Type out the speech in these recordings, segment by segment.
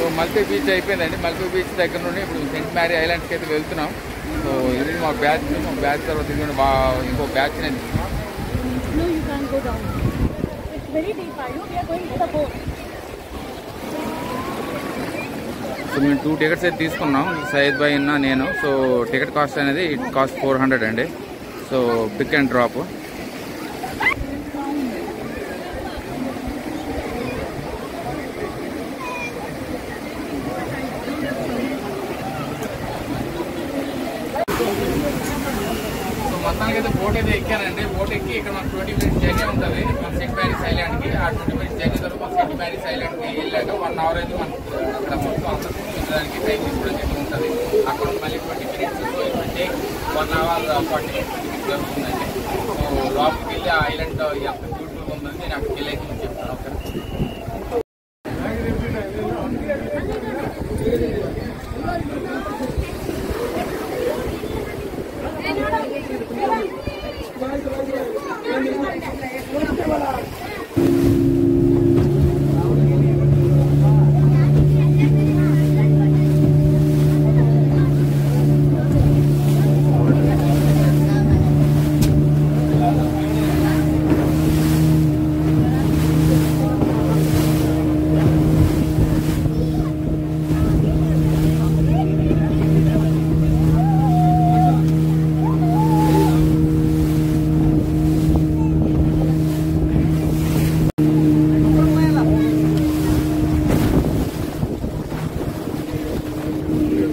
So మల్పే beach అయిపోయిందండి. మల్పే beach దగ్గర నుండి ఇప్పుడు సెయింట్ మ్యారీ ఐలాండ్స్కి అయితే వెళ్తున్నాం. సో ఇది మా బ్యాచ్ తర్వాత ఇది ఇంకో బ్యాచ్ నేను. సో మేము 2 టికెట్స్ అయితే తీసుకున్నాం, సయ్యద్ భాయ్ అన్న నేను. సో టికెట్ కాస్ట్ అనేది ఇట్ కాస్ట్ 400 అండి. So pick and drop. మొత్తానికి అయితే బోట్ అయితే ఎక్కానండి. బోట్ ఎక్కి ఇక్కడ మనకు 20 minutes జర్నీ ఉంటుంది మన సెయింట్ మ్యారీస్ ఐలాండ్కి. ఆ 20 minutes జర్నీ తర్వాత సెయింట్ మ్యారీస్ ఐలాండ్కి వెళ్ళాక 1 hour అయితే మనకు అక్కడ మొత్తం అంతా చూపించడానికి టైం తీసుకోవడం అయితే ఉంటుంది. అక్కడ మళ్ళీ 20 minutes. సో ఇప్పుడు టేక్ 1 hour 40 minutes జరుగుతుందండి. సో లోపలికి వెళ్ళి ఆ ఐలాండ్ ఎంత బ్యూటిఫుల్గా ఉందని నేను అక్కడికి వెళ్ళి అయితే చెప్తాను.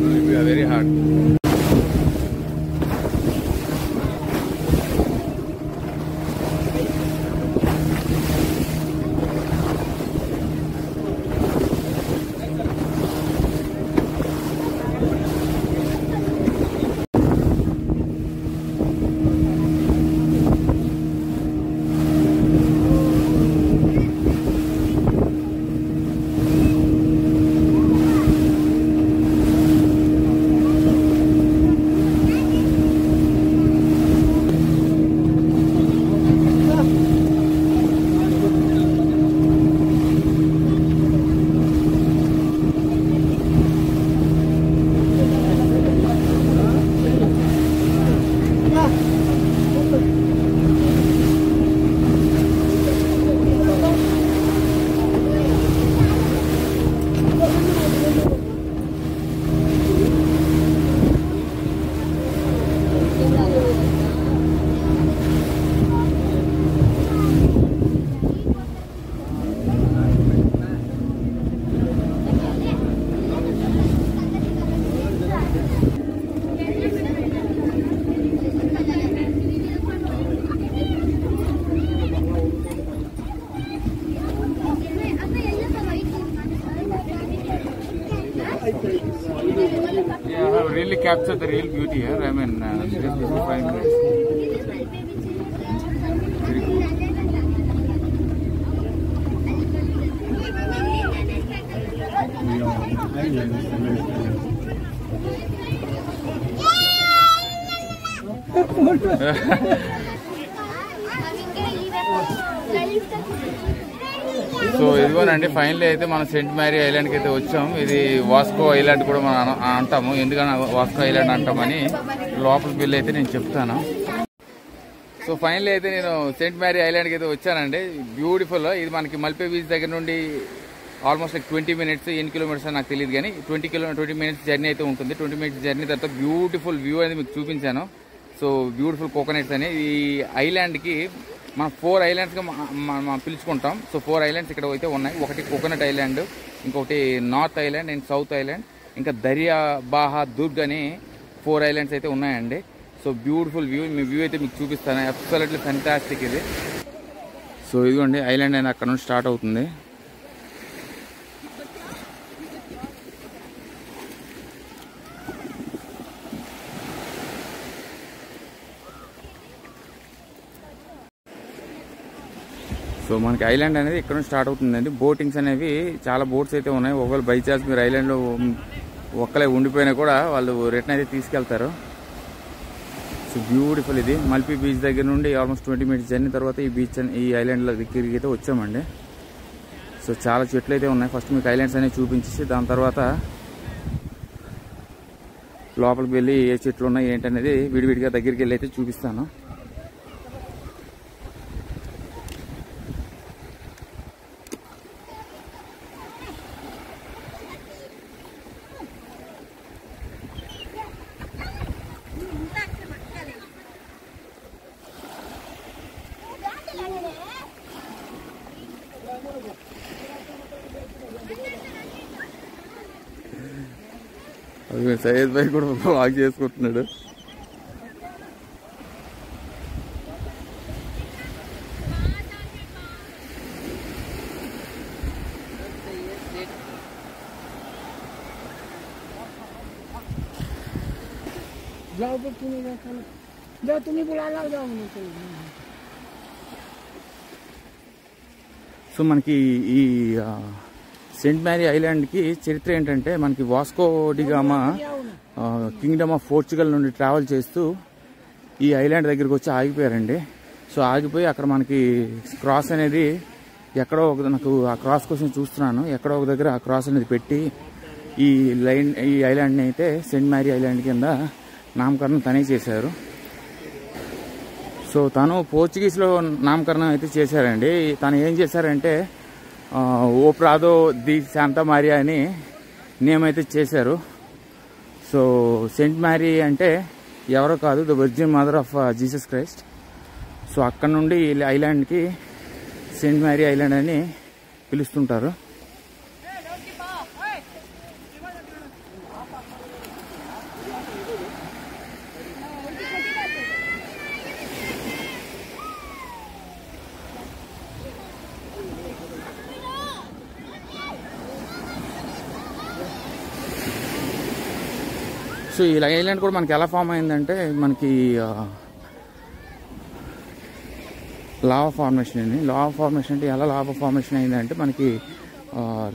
Okay, very hard. Yeah, I have really captured the real beauty here. I mean, just 5 minutes. Very good. So ఇదిగోనండి, ఫైనల్లీ అయితే మనం సెయింట్ మ్యారీ ఐలాండ్కి అయితే వచ్చాం. ఇది వాస్కో ఐలాండ్ కూడా మనం అంటాము. ఎందుకని వాస్కో ఐలాండ్ అంటామని లోపలికి వెళ్ళి అయితే నేను చెప్తాను. సో ఫైనల్లీ అయితే నేను సెయింట్ మ్యారీ ఐలాండ్కి అయితే వచ్చానండి. బ్యూటిఫుల్. ఇది మనకి మల్పే బీచ్ దగ్గర నుండి ఆల్మోస్ట్ లైక్ 20 minutes, ఎన్ని కిలోమీటర్స్ నాకు తెలియదు కానీ 20 minutes జర్నీ అయితే ఉంటుంది. 20 minutes జర్నీ తర్వాత బ్యూటిఫుల్ వ్యూ అనేది మీకు చూపించాను. సో బ్యూటిఫుల్ కోకోనట్స్ అని ఈ ఐలాండ్కి మనం 4 ఐలాండ్స్గా మనం పిలుచుకుంటాం. సో 4 ఐలాండ్స్ ఇక్కడ అయితే ఉన్నాయి. ఒకటి కోకోనట్ ఐలాండ్, ఇంకొకటి North Island and South Island, ఇంకా దరియా బాహా దుర్గ్ అని 4 ఐలాండ్స్ అయితే ఉన్నాయండి. So beautiful view. మీ వ్యూ అయితే మీకు చూపిస్తాను. అబ్సల్యూట్లీ ఫెంటాస్టిక్ ఇది. సో ఇదిగోండి ఐలాండ్ అనేది అక్కడ నుంచి స్టార్ట్ అవుతుంది. సో మనకి ఐలాండ్ అనేది ఇక్కడ నుంచి స్టార్ట్ అవుతుందండి. బోటింగ్స్ అనేవి చాలా బోట్స్ అయితే ఉన్నాయి. ఒకవేళ బై ఛాన్స్ మీరు ఐలాండ్లో ఒక్కలే ఉండిపోయినా కూడా వాళ్ళు రిటర్న్ అయితే తీసుకెళ్తారు. So beautiful. ఇది మల్పే బీచ్ దగ్గర నుండి ఆల్మోస్ట్ 20 minutes జర్నీ తర్వాత ఈ ఐలాండ్లో దగ్గరికి అయితే వచ్చామండి. సో చాలా చెట్లు అయితే ఉన్నాయి. ఫస్ట్ మీకు ఐలాండ్స్ అనేవి చూపించేసి దాని తర్వాత లోపలికి వెళ్ళి ఏ చెట్లు ఉన్నాయి ఏంటనేది విడివిడిగా దగ్గరికి వెళ్ళి అయితే చూపిస్తాను. సయ్యద్ భాయ్ కూడా వాక్ చేసుకుంటున్నాడు. సో మనకి ఈ సెయింట్ మేరీ ఐలాండ్కి చరిత్ర ఏంటంటే, మనకి Vasco da Gama kingdom of Portugal నుండి ట్రావెల్ చేస్తూ ఈ ఐలాండ్ దగ్గరికి వచ్చి ఆగిపోయారండి. సో ఆగిపోయి అక్కడ మనకి క్రాస్ అనేది ఎక్కడో ఒక, నాకు ఆ క్రాస్ కోసం చూస్తున్నాను, ఎక్కడో ఒక దగ్గర ఆ క్రాస్ అనేది పెట్టి ఈ ఐలాండ్ని అయితే సెయింట్ మేరీ ఐలాండ్ కింద నామకరణం తనే చేశారు. సో తను పోర్చుగీస్లో నామకరణం అయితే చేశారండి. తను ఏం చేశారంటే ఓ ప్రాదో ది శాంతా మారియా అని నేమ్ అయితే చేశారు. సో సెయింట్ మ్యారీ అంటే ఎవరో కాదు, the virgin mother of Jesus Christ. So అక్కడ నుండి ఈ ఐలాండ్కి సెయింట్ మ్యారీ ఐలాండ్ అని పిలుస్తుంటారు. సో ఈ ఐలాండ్ కూడా మనకి ఎలా ఫామ్ అయిందంటే, మనకి లావా ఫార్మేషన్ అండి. లావా ఫార్మేషన్ అంటే ఎలా లావా ఫార్మేషన్ అయిందంటే, మనకి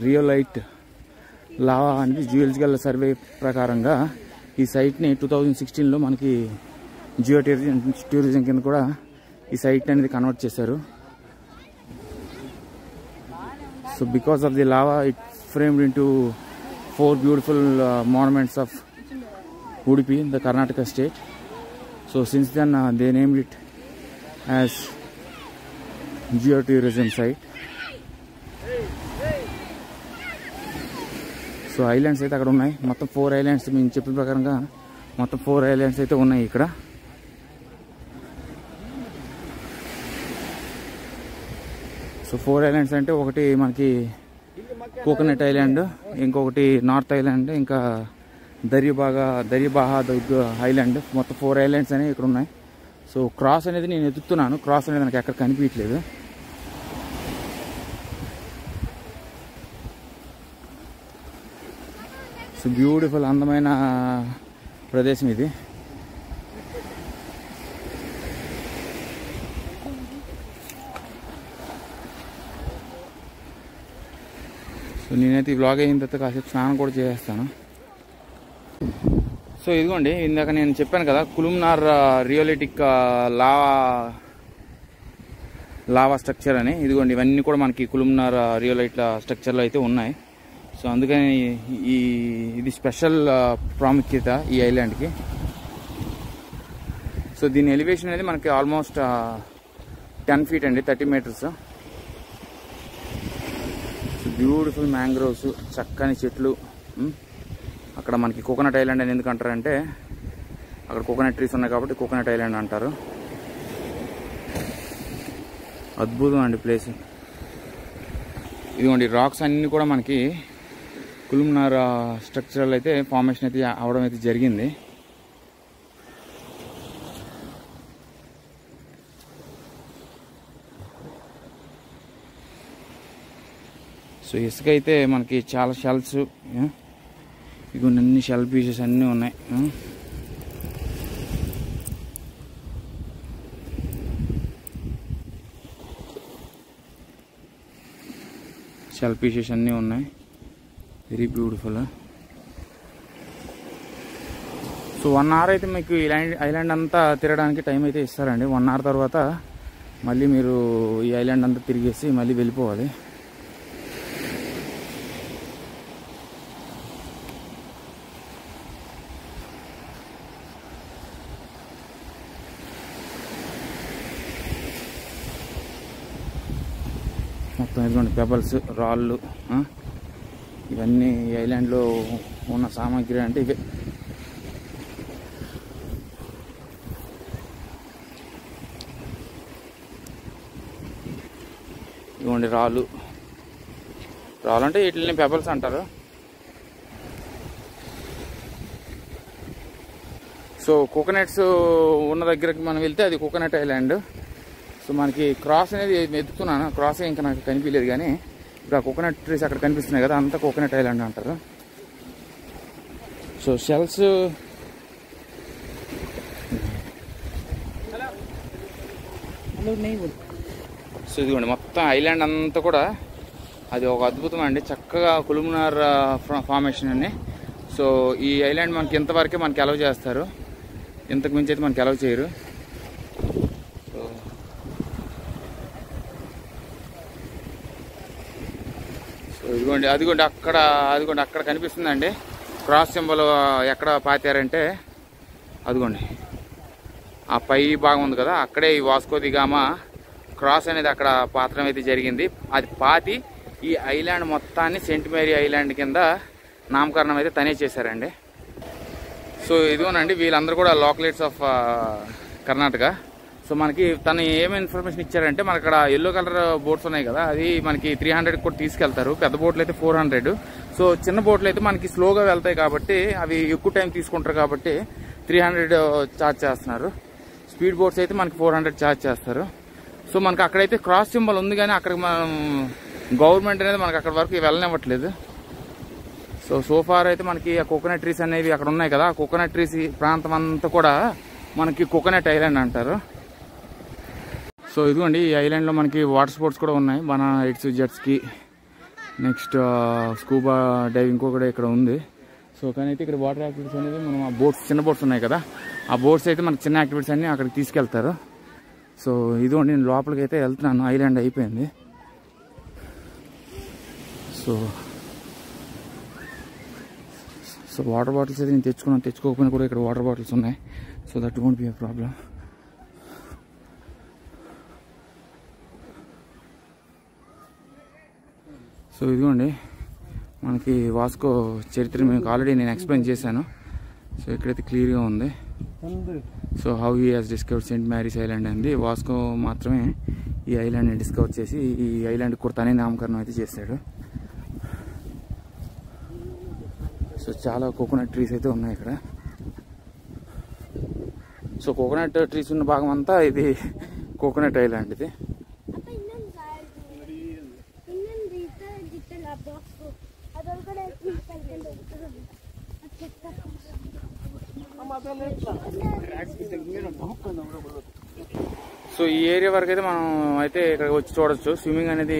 రియోలైట్ లావా అనేది జియోలజికల్ సర్వే ప్రకారంగా ఈ సైట్ని 2016లో మనకి జియో టూరిజం కింద కూడా ఈ సైట్ అనేది కన్వర్ట్ చేశారు. So because of the lava it framed into 4 beautiful monuments of Udupi, the Karnataka state. So since then they named it as geotourism site. So islands అయితే అక్కడ ఉన్నాయి. మొత్తం 4 ఐలాండ్స్ మేము చెప్పిన ప్రకారంగా మొత్తం 4 ఐలాండ్స్ అయితే ఉన్నాయి ఇక్కడ. సో 4 ఐలాండ్స్ అంటే ఒకటి మనకి కోకోనట్ ఐలాండ్, ఇంకొకటి నార్త్ ఐలాండ్, ఇంకా దర్యాబాహాదుగ్ ఐలాండ్. మొత్తం 4 ఐలాండ్స్ అనేవి ఇక్కడ ఉన్నాయి. సో క్రాస్ అనేది నేను ఎదుగుతున్నాను, క్రాస్ అనేది నాకు ఎక్కడ కనిపించట్లేదు. సో బ్యూటిఫుల్ అందమైన ప్రదేశం ఇది. సో నేనైతే ఈ వ్లాగ్ అయిన తర్వాత కాసేపు స్నానం కూడా చేసేస్తాను. సో ఇదిగోండి, ఇందాక నేను చెప్పాను కదా కులుమ్నార్ రియోలిటిక్ లావా స్ట్రక్చర్ అని. ఇదిగోండి ఇవన్నీ కూడా మనకి కులుమ్నార్ రియోలైట్ స్ట్రక్చర్లో అయితే ఉన్నాయి. సో అందుకని ఇది స్పెషల్ ప్రాముఖ్యత ఈ ఐలాండ్కి. సో దీని ఎలివేషన్ అనేది మనకి ఆల్మోస్ట్ 10 feet అండి, 30 meters. సో బ్యూటిఫుల్ మ్యాంగ్రోవ్స్, చక్కని చెట్లు. అక్కడ మనకి కోకోనట్ ఐలాండ్ అని ఎందుకు అంటారంటే, అక్కడ కోకోనట్ ట్రీస్ ఉన్నాయి కాబట్టి కోకోనట్ ఐలాండ్ అంటారు. అద్భుతం అండి ప్లేస్. ఇదిగోండి రాక్స్ అన్నీ కూడా మనకి కులుమ్నార్ స్ట్రక్చరల్ అయితే ఫార్మేషన్ అయితే అవడం అయితే జరిగింది. సో ఇసుక అయితే మనకి చాలా షెల్స్, ఇవి అన్ని షెల్ పీసెస్ అన్నీ ఉన్నాయి. షెల్ పీసెస్ అన్నీ ఉన్నాయి. Very beautiful. సో 1 hour అయితే మీకు ఐలాండ్ అంతా తిరగడానికి టైం అయితే ఇస్తారండి. 1 hour తర్వాత మళ్ళీ మీరు ఈ ఐలాండ్ అంతా తిరిగేసి మళ్ళీ వెళ్ళిపోవాలి. మొత్తం ఇదిగోండి పెబల్స్, రాళ్ళు, ఇవన్నీ ఈ ఐలాండ్లో ఉన్న సామాగ్రి అంటే ఇవే. ఇదిగోండి రాళ్ళు అంటే వీటిని పెబల్స్ అంటారు. సో కోకోనట్స్ ఉన్న దగ్గరకి మనం వెళ్తే అది కోకోనట్ ఐలాండ్. సో మనకి క్రాస్ అనేది వెతుకుతున్నాను, క్రాస్ ఇంకా నాకు కనిపించలేదు, కానీ ఇప్పుడు ఆ కోకోనట్ ట్రీస్ అక్కడ కనిపిస్తున్నాయి కదా, అంతా కోకోనట్ ఐలాండ్ అంటారు. సో షెల్స్ సో ఇదిగోండి మొత్తం ఐలాండ్ అంతా కూడా అది ఒక అద్భుతం అండి. చక్కగా కులుమునార్ ఫార్మేషన్ అండి. సో ఈ ఐలాండ్ మనకి ఇంతవరకే మనకి అలౌ చేస్తారు, ఇంతకు మించి అయితే మనకి అలౌ చేయరు. సో ఇదిగోండి అక్కడ కనిపిస్తుందండి క్రాస్ సింబల్. ఎక్కడ పాతారంటే అదిగోండి ఆ పై భాగం ఉంది కదా, అక్కడే ఈ వాస్కో ది గామా క్రాస్ అనేది అక్కడ పాత్రం అయితే జరిగింది. అది పాతి ఈ ఐలాండ్ మొత్తాన్ని సెయింట్ మేరీ ఐలాండ్ కింద నామకరణం అయితే తనే చేశారండి. సో ఇదిగోనండి వీళ్ళందరూ కూడా లోకలేట్స్ ఆఫ్ కర్ణాటక. సో మనకి తను ఏమి ఇన్ఫర్మేషన్ ఇచ్చారంటే, మనకి అక్కడ ఎల్లో కలర్ బోట్స్ ఉన్నాయి కదా, అది మనకి 300 కూడా తీసుకెళ్తారు. పెద్ద బోట్లు అయితే 400. సో చిన్న బోట్లు అయితే మనకి స్లోగా వెళ్తాయి కాబట్టి అవి ఎక్కువ టైం తీసుకుంటారు కాబట్టి 300 ఛార్జ్ చేస్తున్నారు. స్పీడ్ బోట్స్ అయితే మనకి 400 ఛార్జ్ చేస్తారు. సో మనకి అక్కడైతే క్రాస్ సింబల్ ఉంది, కానీ అక్కడికి మనం గవర్నమెంట్ అనేది మనకి అక్కడ వరకు వెళ్ళనివ్వట్లేదు. సో ఫార్ అయితే మనకి ఆ కోకోనట్ ట్రీస్ అనేవి అక్కడ ఉన్నాయి కదా, ఆ కోకోనట్ ట్రీస్ ప్రాంతం అంతా కూడా మనకి కోకోనట్ ఐలాండ్ అంటారు. సో ఇదిగోండి ఈ ఐలాండ్లో మనకి వాటర్ స్పోర్ట్స్ కూడా ఉన్నాయి, banana rides, jet ski, next scuba diving కూడా ఇక్కడ ఉంది. సో కానీ అయితే ఇక్కడ వాటర్ యాక్టివిటీస్ అనేది మనం ఆ బోట్స్, చిన్న బోట్స్ ఉన్నాయి కదా, ఆ బోట్స్ అయితే మనకి చిన్న యాక్టివిటీస్ అన్ని అక్కడికి తీసుకెళ్తారు. సో ఇదిగోండి నేను లోపలికి అయితే వెళ్తున్నాను, ఐలాండ్ అయిపోయింది. సో వాటర్ బాటిల్స్ అయితే నేను తెచ్చుకోకపోయినా కూడా ఇక్కడ వాటర్ బాటిల్స్ ఉన్నాయి. So that won't be A problem. So ఇదిగోండి మనకి వాస్కో చరిత్ర మీకు ఆల్రెడీ నేను ఎక్స్ప్లెయిన్ చేశాను. సో ఇక్కడైతే క్లియర్గా ఉంది. So how he has discovered Saint marries island అంది. వాస్కో మాత్రమే ఈ ఐలాండ్ని డిస్కవర్ చేసి ఈ ఐలాండ్ కూడా తనే నామకరణం అయితే చేశాడు. సో చాలా కోకోనట్ ట్రీస్ అయితే ఉన్నాయి ఇక్కడ. సో కోకోనట్ ట్రీస్ ఉన్న భాగం అంతా ఇది కోకోనట్ ఐలాండ్. ఇది సో ఈ ఏరియా వరకు అయితే మనం అయితే ఇక్కడ వచ్చి చూడొచ్చు. స్విమ్మింగ్ అనేది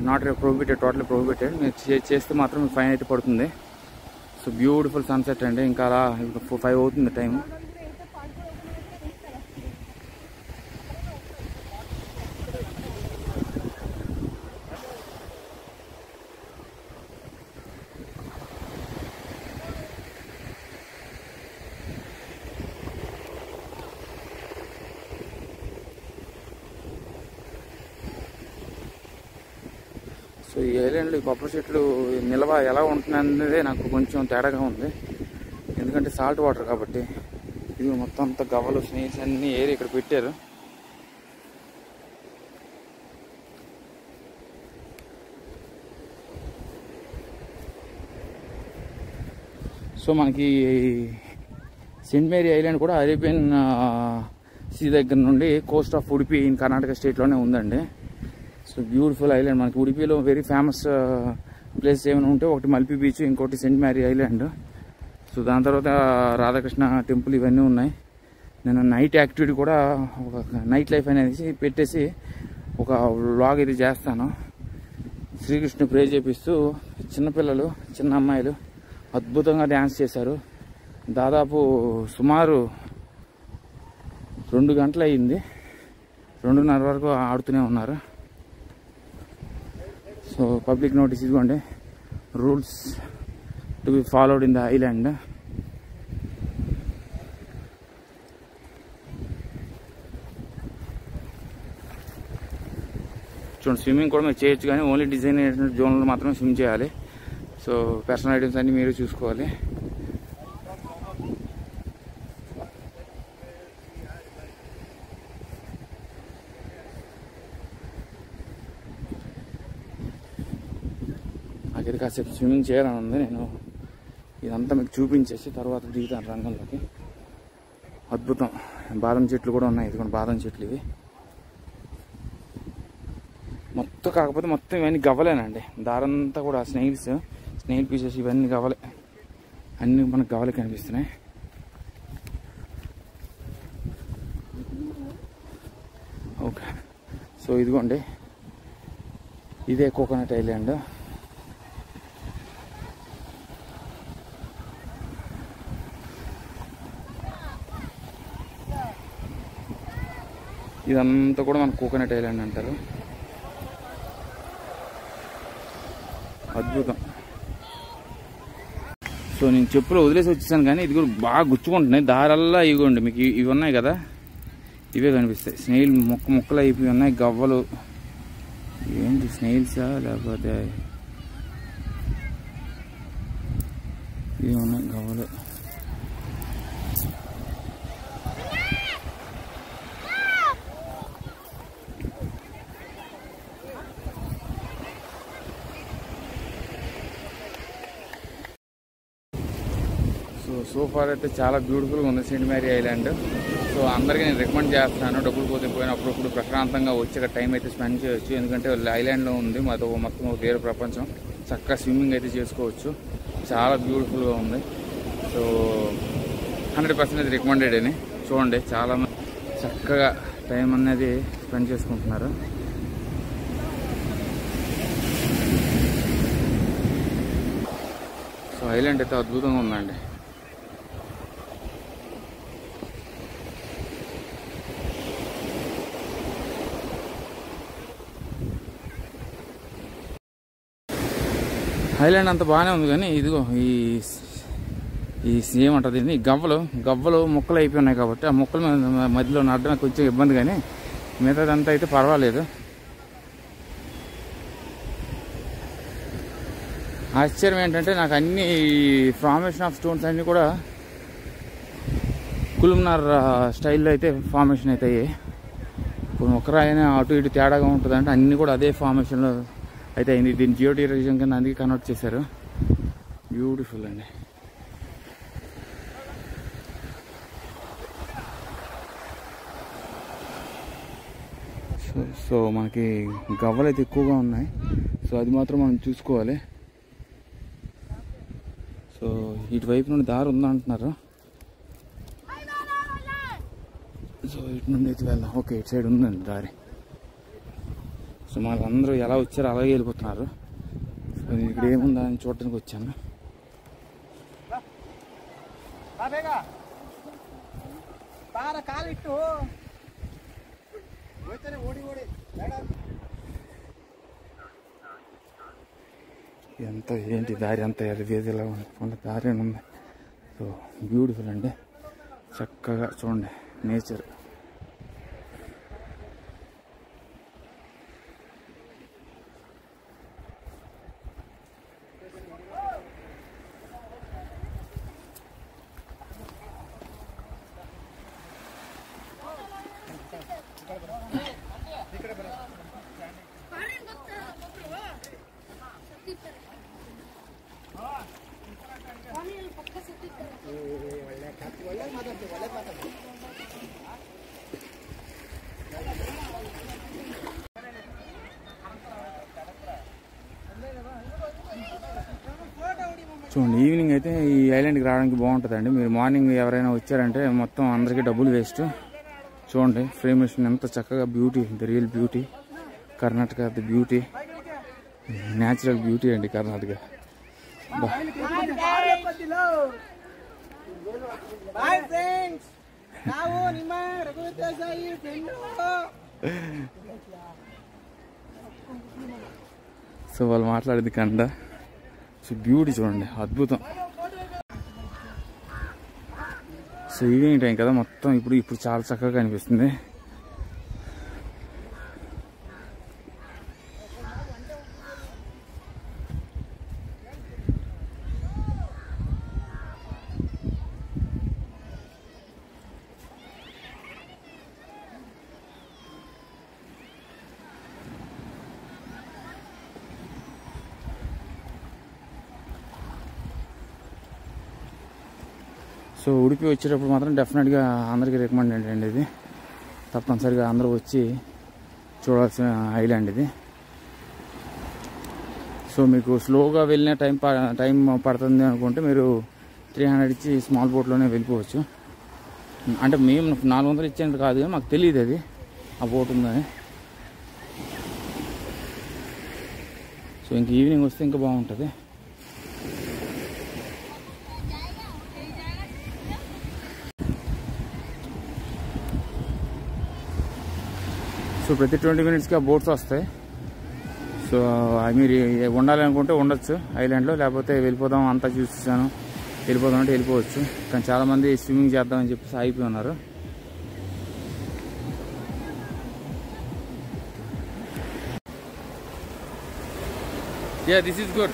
నాట్ ప్రొహిబిటెడ్, టోటల్ ప్రొహిబిటెడ్. మీరు చేస్తే మాత్రం ఫైన్ అయితే పడుతుంది. సో బ్యూటిఫుల్ సన్సెట్ అండి. ఇంకా అలా 5 అవుతుంది టైం. సో ఈ ఐలాండ్లో ఈ కొబ్బరి చెట్లు నిల్వ ఎలా ఉంటుందనేది నాకు కొంచెం తేడాగా ఉంది, ఎందుకంటే సాల్ట్ వాటర్ కాబట్టి. ఇది మొత్తం అంతా గవ్వలు, స్నేక్స్ అన్ని ఏరి ఇక్కడ పెట్టారు. సో మనకి సెయింట్ మేరీ ఐలాండ్ కూడా అరేబియన్ సీ దగ్గర నుండి coast of Udupi in Karnataka స్టేట్లోనే ఉందండి. So beautiful island. మనకి ఉడిపిలో వెరీ ఫేమస్ ప్లేసెస్ ఏమైనా ఉంటే ఒకటి మల్పి బీచ్, ఇంకోటి సెయింట్ మ్యారీ ఐలాండ్. సో దాని తర్వాత రాధాకృష్ణ టెంపుల్ ఇవన్నీ ఉన్నాయి. నేను నైట్ యాక్టివిటీ కూడా ఒక నైట్ లైఫ్ అనేది పెట్టేసి ఒక వ్లాగ్ ఇది చేస్తాను. శ్రీకృష్ణ ప్రే చేపిస్తూ చిన్నపిల్లలు, చిన్న అమ్మాయిలు అద్భుతంగా డ్యాన్స్ చేశారు. దాదాపు సుమారు 2 గంటలు అయ్యింది, 2:30 వరకు ఆడుతూనే ఉన్నారు. సో పబ్లిక్ నోటీస్ ఇదిగోండి, rules to be followed in the island. చూడండి స్విమ్మింగ్ కూడా మీరు చేయొచ్చు, కానీ ఓన్లీ డిజైన్ జోన్లో మాత్రమే స్విమ్ చేయాలి. సో పర్సనల్ ఐటమ్స్ అన్నీ మీరు చూసుకోవాలి. నాకైతే కాసేపు స్విమ్మింగ్ చేయాలని ఉంది. నేను ఇదంతా మీకు చూపించేసి తర్వాత దిగుతాను రంగంలోకి. అద్భుతం. బాదం చెట్లు కూడా ఉన్నాయి. ఇదిగోండి బాదం చెట్లు ఇవి మొత్తం. కాకపోతే మొత్తం ఇవన్నీ గవ్వలేనండి. దారంతా కూడా స్నేహిల్ పీసెస్ ఇవన్నీ గవ్వలే. అన్నీ మనకు గవ్వలే కనిపిస్తున్నాయి. ఓకే, సో ఇదిగోండి ఇదే కోకోనట్ ఐలాండ్. ఇదంతా కూడా మన కోకోనట్ ఐలాండ్ అంటారు. అద్భుతం. సో నేను చెప్పులు వదిలేసి వచ్చేసాను, కానీ ఇది కూడా బాగా గుచ్చుకుంటున్నాయి. దారల్లా ఇవ్వండి మీకు ఇవి ఉన్నాయి కదా, ఇవే కనిపిస్తాయి. స్నేహిల్ ముక్కలు అయిపోయి ఉన్నాయి. గవ్వలు ఏంటి స్నేహిల్సా లేకపోతే ఇవి ఉన్నాయి గవ్వలు. సో ఫార్ అయితే చాలా బ్యూటిఫుల్గా ఉంది సెయింట్ మేరీ ఐలాండ్. సో అందరికీ నేను రికమెండ్ చేస్తున్నాను. డబ్బులు పోతే పోయినప్పుడు ప్రశాంతంగా వచ్చి అక్కడ టైం అయితే స్పెండ్ చేయొచ్చు. ఎందుకంటే ఐలాండ్లో ఉంది మొత్తం వేరే ప్రపంచం. చక్కగా స్విమ్మింగ్ అయితే చేసుకోవచ్చు. చాలా బ్యూటిఫుల్గా ఉంది. సో 100% రికమెండెడ్ అని చూడండి. చాలా చక్కగా టైం అనేది స్పెండ్ చేసుకుంటున్నారు. సో ఐలాండ్ అయితే అద్భుతంగా ఉందండి. ఐలాండ్ అంత బాగానే ఉంది, కానీ ఇదిగో ఈ ఏమంటారు దీన్ని, గవ్వలు ముక్కలు అయిపోయి ఉన్నాయి. కాబట్టి ఆ ముక్కల మధ్యలో నడడానికి కొంచెం ఇబ్బంది, కానీ మిగతాదంతా అయితే పర్వాలేదు. ఆశ్చర్యం ఏంటంటే నాకు అన్ని ఫార్మేషన్ ఆఫ్ స్టోన్స్ అన్నీ కూడా కులుమ్నార్ స్టైల్లో అయితే ఫార్మేషన్ అయితే అయ్యాయి. ఇప్పుడు ఒకరాయన అటు ఇటు తేడాగా ఉంటుందంటే అన్నీ కూడా అదే ఫార్మేషన్లో అయితే అయింది. దీన్ని జియో టూరిజం కింద అందుకే కన్వర్ట్ చేశారు. బ్యూటిఫుల్ అండి. సో మనకి గవ్వలు అయితే ఎక్కువగా ఉన్నాయి. సో అది మాత్రం మనం చూసుకోవాలి. సో ఇటువైపు నుండి దారి ఉందంటున్నారు. సో ఇటు నుండి అయితే వెళ్దాం. ఓకే, ఇటు సైడ్ ఉందండి దారి. సో మనకందరూ ఎలా వచ్చారో అలాగే వెళ్ళిపోతున్నారు. సో నేను ఇక్కడ ఏముందా అని చూడటానికి వచ్చాను. ఎంత ఏంటి దారి అంతా వేదిలా ఉంది, దారి ఉంది. సో బ్యూటిఫుల్ అండి. చక్కగా చూడండి నేచర్. చూడండి ఈవినింగ్ అయితే ఈ ఐలాండ్కి రావడానికి బాగుంటుందండి. మీరు మార్నింగ్ ఎవరైనా వచ్చారంటే మొత్తం అందరికీ డబ్బులు వేస్ట్. చూడండి ఫ్రేమేషన్ ఎంత చక్కగా, beauty, the real beauty. Karnataka the beauty, natural beauty అండి కర్ణాటక. సో వాళ్ళు మాట్లాడేది కండ. సో బ్యూటీ చూడండి, అద్భుతం. సో ఈవినింగ్ టైం కదా మొత్తం, ఇప్పుడు చాలా చక్కగా కనిపిస్తుంది. సో ఉడిపి వచ్చేటప్పుడు మాత్రం డెఫినెట్గా అందరికీ రికమెండ్ ఏంటండి, ఇది తప్పనిసరిగా అందరూ వచ్చి చూడాల్సిన ఐలాండ్ ఇది. సో మీకు స్లోగా వెళ్ళిన టైం పడుతుంది అనుకుంటే మీరు 300 ఇచ్చి స్మాల్ బోట్లోనే వెళ్ళిపోవచ్చు. అంటే మేము 400 ఇచ్చేది కాదు, మాకు తెలియదు అది ఆ బోట్ ఉందని. సో ఇంక ఈవినింగ్ వస్తే ఇంకా బాగుంటుంది. సో ప్రతి 20 minutesకి ఆ బోట్స్ వస్తాయి. సో మీరు ఉండాలనుకుంటే ఉండొచ్చు ఐలాండ్లో, లేకపోతే వెళ్ళిపోదాం అంతా చూసాను వెళ్ళిపోదాం అంటే వెళ్ళిపోవచ్చు. కానీ చాలామంది స్విమ్మింగ్ చేద్దామని చెప్పేసి ఆగిపోయి ఉన్నారు. Yeah, this is good.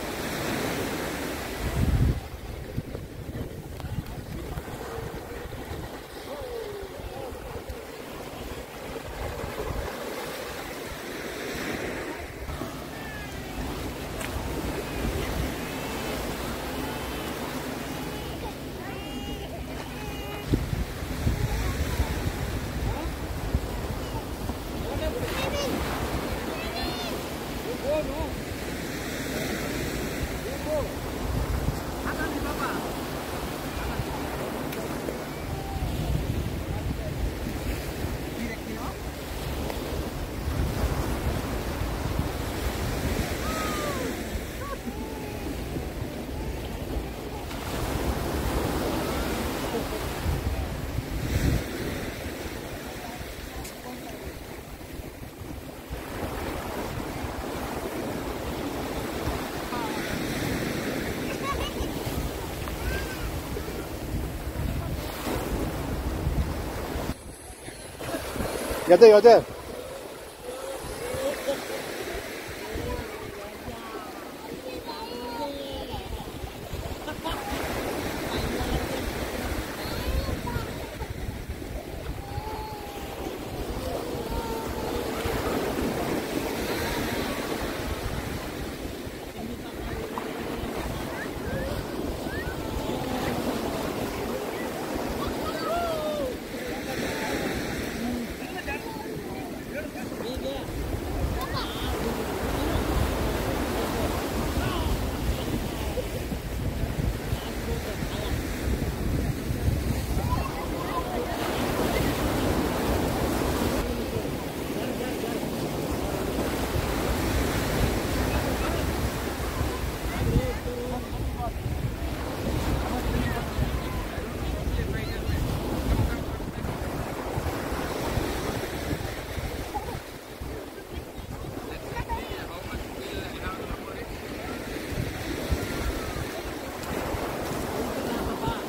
여자.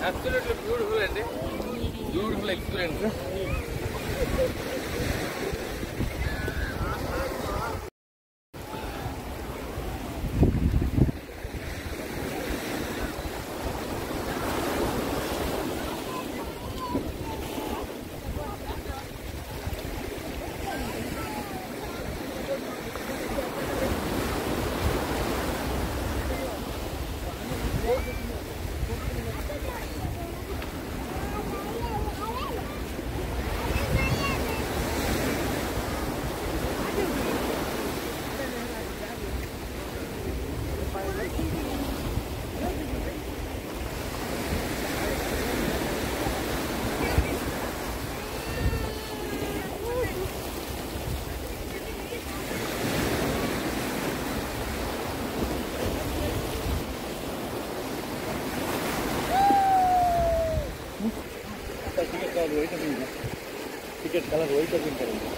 Absolutely beautiful and beautiful experience. Ticket colour वही तो करेंगे.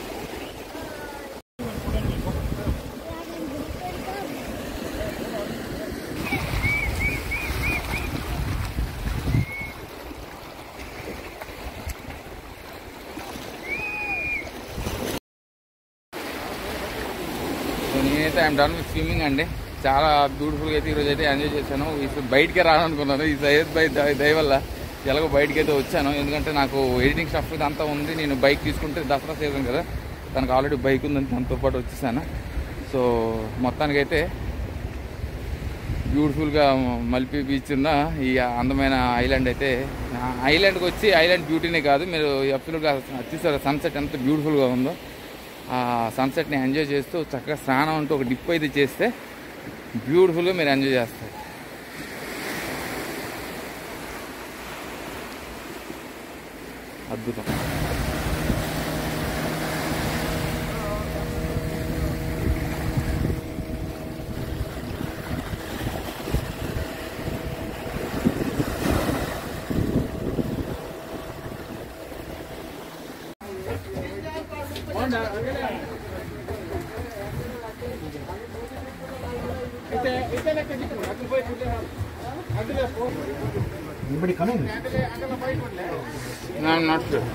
నేనైతే ఐఎమ్ డన్ విత్ స్విమ్మింగ్ అండి. చాలా బ్యూటిఫుల్గా అయితే ఈరోజు అయితే ఎంజాయ్ చేశాను. బయటికే రానుకున్నాను, ఈ సయ్యద్ బై దయ వల్ల ఎలాగో బయటకి అయితే వచ్చాను. ఎందుకంటే నాకు ఎడిటింగ్ స్టఫ్ ఇదంతా ఉంది. నేను బైక్ తీసుకుంటే దసరా సీజన్ కదా, తనకు ఆల్రెడీ బైక్ ఉందని తనతో పాటు వచ్చేసాను. సో మొత్తానికైతే బ్యూటిఫుల్గా మల్పి బీచ్ ఉన్న ఈ అందమైన ఐలాండ్ అయితే, ఐలాండ్కి వచ్చి ఐలాండ్ బ్యూటీనే కాదు, మీరు అబ్సల్యూట్గా చూసారు సన్సెట్ ఎంత బ్యూటిఫుల్గా ఉందో. ఆ సన్సెట్ని ఎంజాయ్ చేస్తూ చక్కగా స్నానం అంటూ ఒక డిప్ అయితే చేస్తే బ్యూటిఫుల్గా మీరు ఎంజాయ్ చేస్తారు. అద్భుతం. Anybody coming? No, I'm not sure.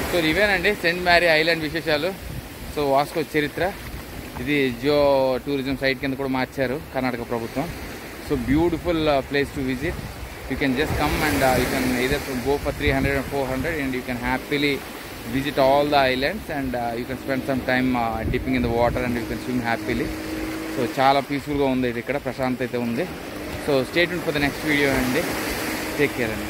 So ఇవేనండి సెయింట్ మ్యారీ ఐలాండ్ విశేషాలు. సో వాస్కో చరిత్ర, ఇది జియో టూరిజం సైట్ కింద కూడా మార్చారు కర్ణాటక ప్రభుత్వం. So beautiful place to visit. You can just come and you can either go for 300 or 400 and you can happily visit all the islands and you can spend some time dipping in the water and you can swim happily. So చాలా పీస్ఫుల్గా ఉంది ఇది, ఇక్కడ ప్రశాంతత అయితే ఉంది. So stay tuned for the next video అండి. Take care అండి.